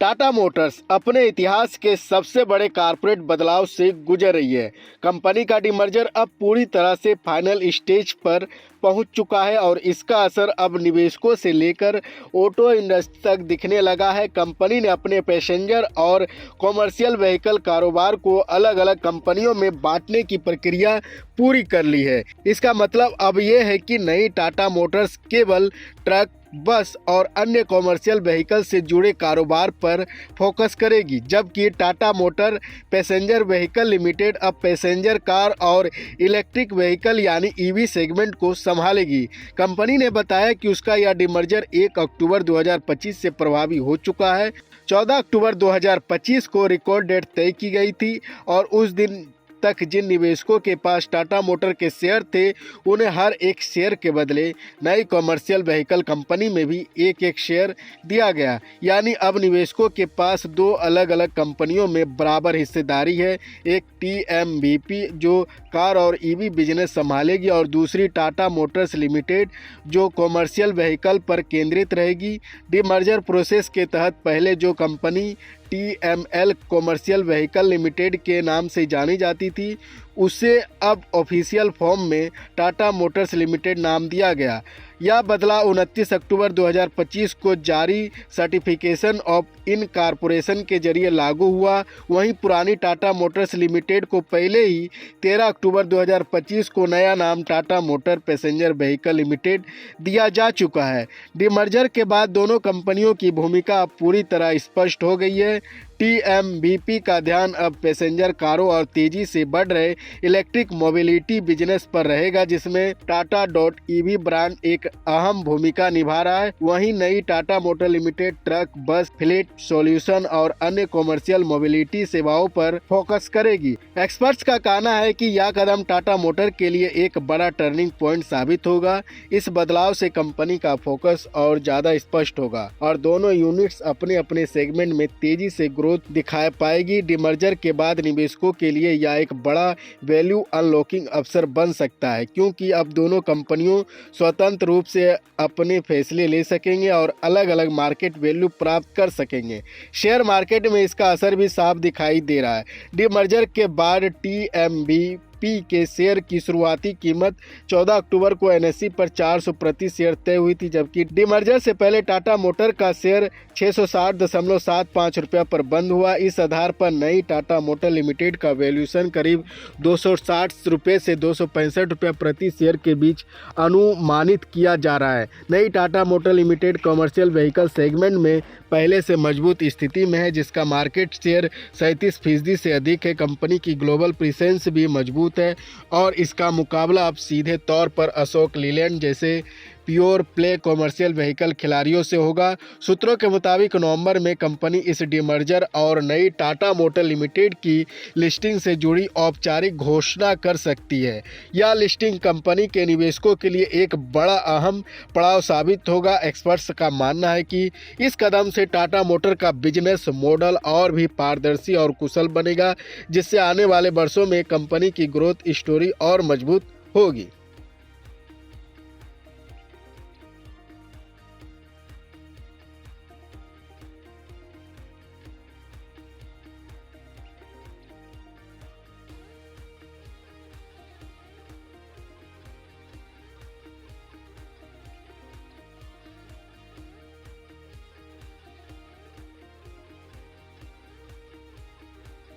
Tata Motors अपने इतिहास के सबसे बड़े कॉर्पोरेट बदलाव से गुजर रही है। कंपनी का डीमर्जर अब पूरी तरह से फाइनल स्टेज पर पहुंच चुका है और इसका असर अब निवेशकों से लेकर ऑटो इंडस्ट्री तक दिखने लगा है। कंपनी ने अपने पैसेंजर और कॉमर्शियल व्हीकल कारोबार को अलग अलग कंपनियों में बांटने की प्रक्रिया पूरी कर ली है। इसका मतलब अब यह है कि नई टाटा मोटर्स केवल ट्रक, बस और अन्य कॉमर्शियल व्हीकल से जुड़े कारोबार पर फोकस करेगी, जबकि Tata motor passenger vehicle limited अब पैसेंजर कार और इलेक्ट्रिक व्हीकल यानी ईवी सेगमेंट को संभालेगी। कंपनी ने बताया कि उसका यह डीमर्जर 1 अक्टूबर 2025 से प्रभावी हो चुका है। 14 अक्टूबर 2025 को रिकॉर्ड डेट तय की गई थी और उस दिन तक जिन निवेशकों के पास टाटा मोटर के शेयर थे, उन्हें हर एक शेयर के बदले नई कॉमर्शियल व्हीकल कंपनी में भी एक एक शेयर दिया गया। यानी अब निवेशकों के पास दो अलग अलग कंपनियों में बराबर हिस्सेदारी है। एक टीएमवीपी जो कार और ईवी बिजनेस संभालेगी और दूसरी टाटा मोटर्स लिमिटेड जो कॉमर्शियल व्हीकल पर केंद्रित रहेगी। डीमर्जर प्रोसेस के तहत पहले जो company TML commercial vehicle limited के नाम से जानी जाती थी, उसे अब ऑफिशियल फॉर्म में टाटा मोटर्स लिमिटेड नाम दिया गया। यह बदलाव 29 अक्टूबर 2025 को जारी सर्टिफिकेशन ऑफ इनकॉर्पोरेशन के जरिए लागू हुआ। वहीं पुरानी टाटा मोटर्स लिमिटेड को पहले ही 13 अक्टूबर 2025 को नया नाम Tata motor passenger vehicle limited दिया जा चुका है। डीमर्जर के बाद दोनों कंपनियों की भूमिका अब पूरी तरह स्पष्ट हो गई है। टीएमवीपी का ध्यान अब पैसेंजर कारों और तेजी से बढ़ रहे इलेक्ट्रिक मोबिलिटी बिजनेस पर रहेगा, जिसमें टाटा .EV ब्रांड एक अहम भूमिका निभा रहा है। वहीं नई टाटा मोटर लिमिटेड ट्रक, बस, फ्लीट सॉल्यूशन और अन्य कॉमर्शियल मोबिलिटी सेवाओं पर फोकस करेगी। एक्सपर्ट्स का कहना है कि यह कदम टाटा मोटर के लिए एक बड़ा टर्निंग पॉइंट साबित होगा। इस बदलाव से कंपनी का फोकस और ज्यादा स्पष्ट होगा और दोनों यूनिट्स अपने अपने सेगमेंट में तेजी से ग्रोथ दिखा पाएगी। डीमर्जर के बाद निवेशकों के लिए यह एक बड़ा वैल्यू अनलॉकिंग अवसर बन सकता है, क्योंकि अब दोनों कंपनियों स्वतंत्र रूप से अपने फैसले ले सकेंगे और अलग अलग मार्केट वैल्यू प्राप्त कर सकेंगे। शेयर मार्केट में इसका असर भी साफ दिखाई दे रहा है। डीमर्जर के बाद टीएमवीपी के शेयर की शुरुआती कीमत 14 अक्टूबर को एनएसई पर 400 प्रति शेयर तय हुई थी, जबकि डीमर्जर से पहले टाटा मोटर का शेयर 660.75 रुपये पर बंद हुआ। इस आधार पर नई टाटा मोटर लिमिटेड का वैल्यूएशन करीब 260 रुपये से 265 रुपये प्रति शेयर के बीच अनुमानित किया जा रहा है। नई Tata motor limited commercial vehicle segment में पहले से मजबूत स्थिति में है, जिसका मार्केट शेयर 37% से अधिक है। कंपनी की ग्लोबल प्रेजेंस भी मजबूत है और इसका मुकाबला अब सीधे तौर पर अशोक लीलैंड जैसे प्योर प्ले कॉमर्शियल व्हीकल खिलाड़ियों से होगा। सूत्रों के मुताबिक नवंबर में कंपनी इस डीमर्जर और नई टाटा मोटर लिमिटेड की लिस्टिंग से जुड़ी औपचारिक घोषणा कर सकती है। यह लिस्टिंग कंपनी के निवेशकों के लिए एक बड़ा अहम पड़ाव साबित होगा। एक्सपर्ट्स का मानना है कि इस कदम से टाटा मोटर का बिजनेस मॉडल और भी पारदर्शी और कुशल बनेगा, जिससे आने वाले वर्षों में कंपनी की ग्रोथ स्टोरी और मजबूत होगी।